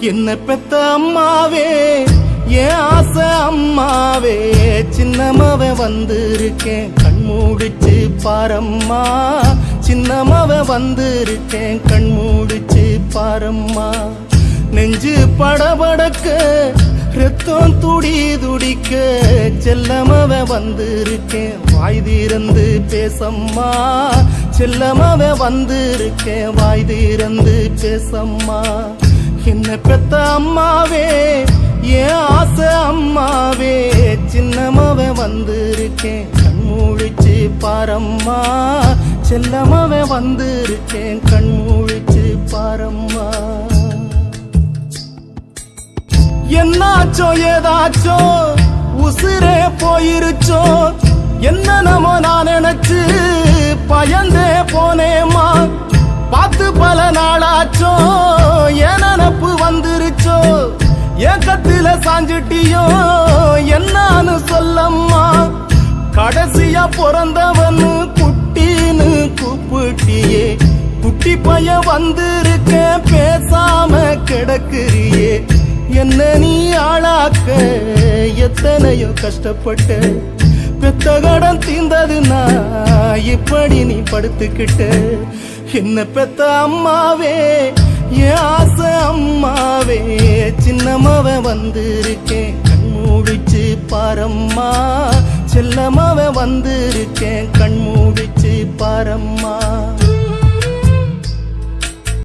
என்ன பெத்த அம்மாவே என் ஆசை அம்மாவே சின்னமாவே வந்திருக்கேன் கண்மூடிச்சு பாரம்மா சின்னமாவே வந்திருக்கேன் கண்மூடிச்சு பாரம்மா நெஞ்சு படபடக்க ரத்தம் துடி துடிக்க செல்லமாவே வந்திருக்கேன் வாய் திறந்து பேசம்மா செல்லமாவே வந்திருக்கேன் வாய் திறந்து பேசம்மா என்ன பெத்த அம்மாவே என் ஆசை அம்மாவே சின்னமாவே வந்திருக்கேன் கண்மூடிச்சு பாரம்மா செல்லமாவே வந்திருக்கேன் கண்மூடிச்சு பாரம்மா என்னாச்சோ ஏதாச்சோ உசிரே போயிருச்சோ என்ன நம்ம நான் நினைச்சு பயந்தே போனேமா பார்த்து பல நாளாச்சோ என் நினப்பு வந்துருச்சோ என் கத்தில சாஞ்சிட்டியோ என்னான்னு சொல்லம்மா கடைசியா பிறந்தவனு குட்டின்னு கூப்பிட்டியே குட்டி பையன் வந்திருக்கேன் பேசாம கிடக்குறியே என்ன நீ ஆளாக்க எத்தனையோ கஷ்டப்பட்ட பெத்த கடன் தீர்ந்ததுன்னா இப்படி நீ படுத்துக்கிட்ட என்ன பெத்த அம்மாவே என் ஆசை அம்மாவே சின்னமாவே வந்திருக்கேன் கண்மூடிச்சு பாரம்மா செல்லமாவே வந்திருக்கேன் கண்மூடிச்சு பாரம்மா